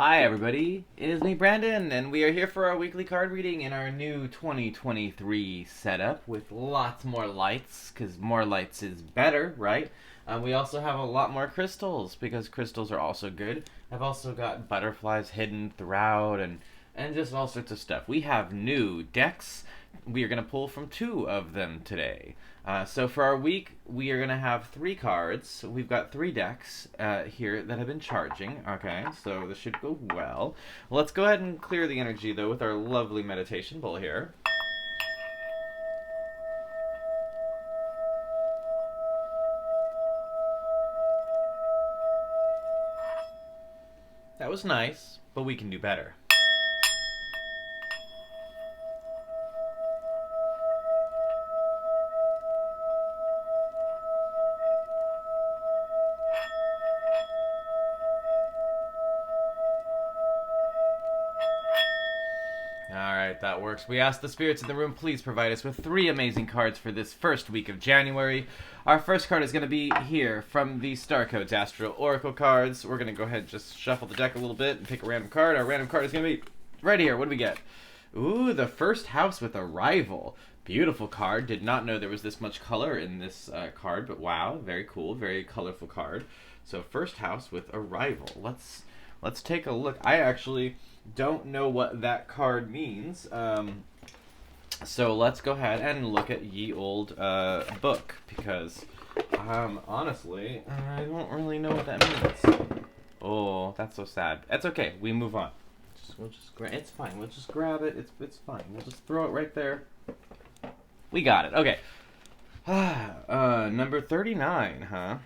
Hi, everybody. It is me, Brandon, and we are here for our weekly card reading in our new 2023 setup with lots more lights, because more lights is better, right? We also have a lot more crystals, because crystals are also good. I've also got butterflies hidden throughout, and just all sorts of stuff. We have new decks. We are going to pull from two of them today. So for our week, we are going to have three cards. We've got three decks here that have been charging. Okay, so this should go well. Let's go ahead and clear the energy, though, with our lovely meditation bowl here. That was nice, but we can do better. Alright, that works. We ask the spirits in the room, please provide us with three amazing cards for this first week of January. Our first card is going to be here from the Star Codes Astral Oracle cards. We're going to go ahead and just shuffle the deck a little bit and pick a random card. Our random card is going to be right here. What do we get? Ooh, the first house with Arrival. Beautiful card. Did not know there was this much color in this card, but wow, very cool, very colorful card. So first house with Arrival. Let's take a look. I actually don't know what that card means. So let's go ahead and look at ye old book, because honestly, I don't really know what that means. Oh, that's so sad. That's okay. We move on. It's fine. We'll just grab it. It's fine. We'll just throw it right there. We got it. Okay. Number 39, huh?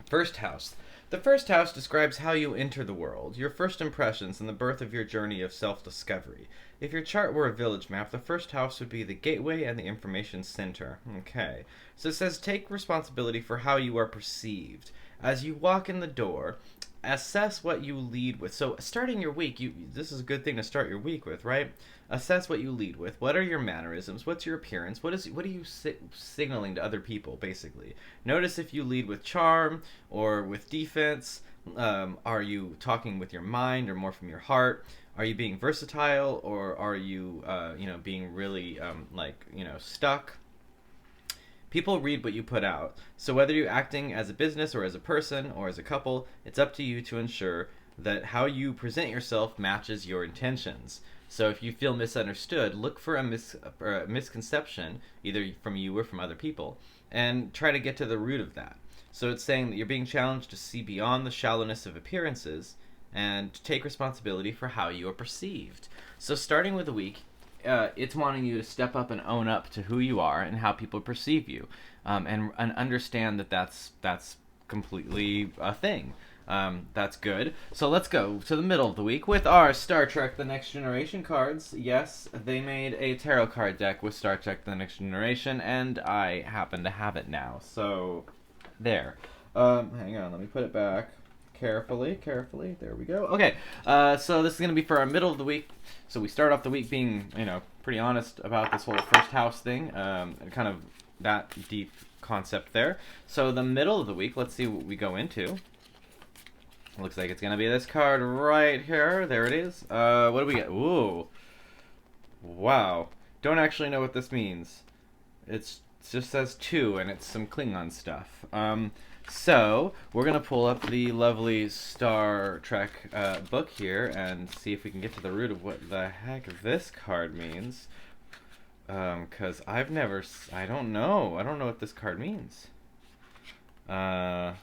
First house. The first house describes how you enter the world, your first impressions, and the birth of your journey of self-discovery. If your chart were a village map, the first house would be the gateway and the information center. Okay. So it says take responsibility for how you are perceived. As you walk in the door, assess what you lead with. So starting your week, this is a good thing to start your week with, right? Assess what you lead with. What are your mannerisms? What's your appearance? What are you signaling to other people, basically? Notice if you lead with charm or with defense. Are you talking with your mind or more from your heart? Are you being versatile, or are you, being really, stuck? People read what you put out. So whether you're acting as a business or as a person or as a couple, it's up to you to ensure that how you present yourself matches your intentions. So if you feel misunderstood, look for a misconception, either from you or from other people, and try to get to the root of that. So it's saying that you're being challenged to see beyond the shallowness of appearances and to take responsibility for how you are perceived. So starting with the week, it's wanting you to step up and own up to who you are and how people perceive you, and understand that that's completely a thing. That's good. So let's go to the middle of the week with our Star Trek The Next Generation cards. Yes, they made a tarot card deck with Star Trek The Next Generation, and I happen to have it now. So, there. Hang on, let me put it back. Carefully. There we go. Okay, so this is going to be for our middle of the week. So we start off the week being, pretty honest about this whole first house thing, and kind of that deep concept there. So the middle of the week, let's see what we go into. Looks like it's going to be this card right here. There it is. What do we get? Ooh. Wow. Don't actually know what this means. It just says 2, and it's some Klingon stuff. So, we're going to pull up the lovely Star Trek book here and see if we can get to the root of what the heck this card means. Because I don't know. I don't know what this card means. Aha,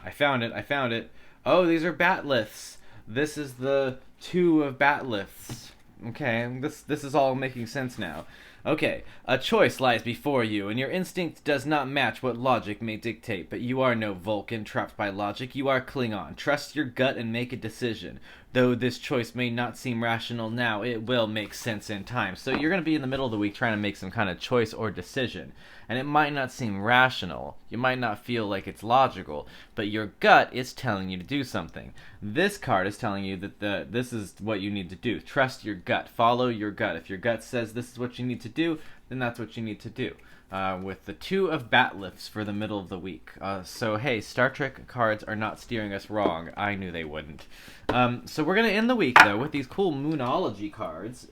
I found it. Oh, these are batliths. This is the 2 of batliths. Okay, this is all making sense now. Okay, a choice lies before you, and your instinct does not match what logic may dictate, but you are no Vulcan trapped by logic. You are Klingon. Trust your gut and make a decision. Though this choice may not seem rational now, it will make sense in time. So you're going to be in the middle of the week trying to make some kind of choice or decision, and it might not seem rational. You might not feel like it's logical, but your gut is telling you to do something. This card is telling you that this is what you need to do. Trust your gut. Follow your gut. If your gut says this is what you need to do, then that's what you need to do. with the 2 of Batlifts for the middle of the week. So hey, Star Trek cards are not steering us wrong. I knew they wouldn't. So we're going to end the week, though, with these cool Moonology cards.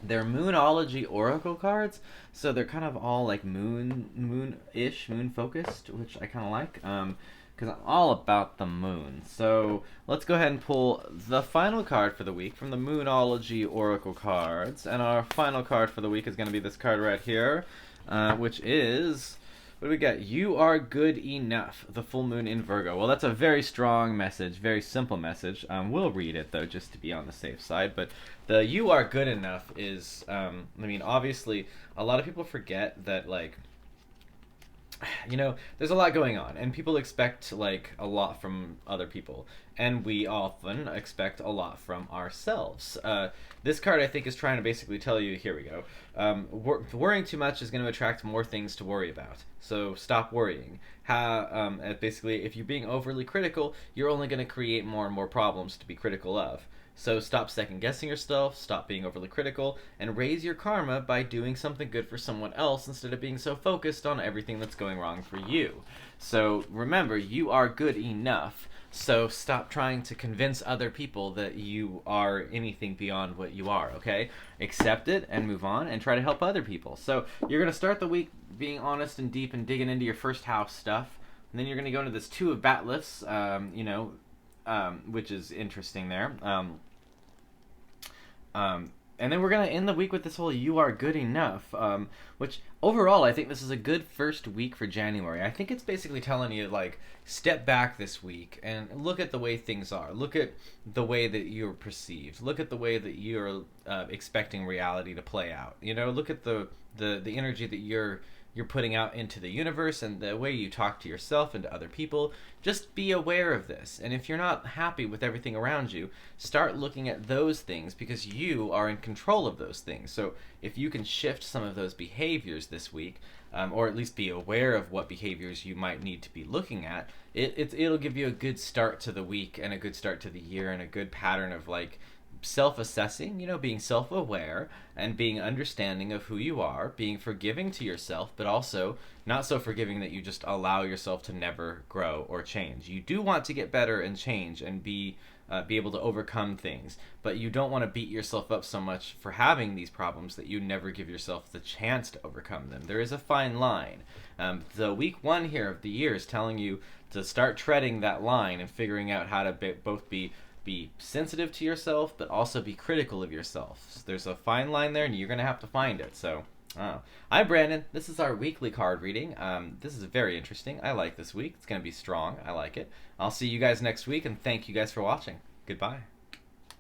They're Moonology Oracle cards, so they're kind of all like moon-ish, moon-focused, which I kind of like, because I'm all about the moon. So let's go ahead and pull the final card for the week from the Moonology Oracle cards, and our final card for the week is going to be this card right here, which is... What do we got? You are good enough. The full moon in Virgo. Well, that's a very strong message, very simple message. We'll read it, though, just to be on the safe side. But the you are good enough is, I mean, obviously, a lot of people forget that, like, you know, there's a lot going on, and people expect, like, a lot from other people, and we often expect a lot from ourselves. This card, I think, is trying to basically tell you, here we go, worrying too much is going to attract more things to worry about, so stop worrying. Basically, if you're being overly critical, you're only going to create more and more problems to be critical of. So stop second-guessing yourself, stop being overly critical, and raise your karma by doing something good for someone else instead of being so focused on everything that's going wrong for you. So remember, you are good enough, so stop trying to convince other people that you are anything beyond what you are, okay? Accept it and move on and try to help other people. So you're going to start the week being honest and deep and digging into your first house stuff, and then you're going to go into this 2 of Batlifts, which is interesting there. And then we're going to end the week with this whole you are good enough, which overall I think this is a good first week for January. I think it's basically telling you, like, step back this week and look at the way things are. Look at the way that you're perceived. Look at the way that you're expecting reality to play out. You know, look at the energy that you're putting out into the universe and the way you talk to yourself and to other people. Just be aware of this. And if you're not happy with everything around you, start looking at those things, because you are in control of those things. So if you can shift some of those behaviors this week, or at least be aware of what behaviors you might need to be looking at, it'll give you a good start to the week and a good start to the year and a good pattern of, like, self-assessing, you know, being self-aware and being understanding of who you are, being forgiving to yourself, but also not so forgiving that you just allow yourself to never grow or change. You do want to get better and change and be able to overcome things, but you don't want to beat yourself up so much for having these problems that you never give yourself the chance to overcome them. There is a fine line. The week 1 here of the year is telling you to start treading that line and figuring out how to both be sensitive to yourself, but also be critical of yourself. So there's a fine line there, and you're going to have to find it. So, I'm Brandon. This is our weekly card reading. This is very interesting. I like this week. It's going to be strong. I like it. I'll see you guys next week, and thank you guys for watching. Goodbye.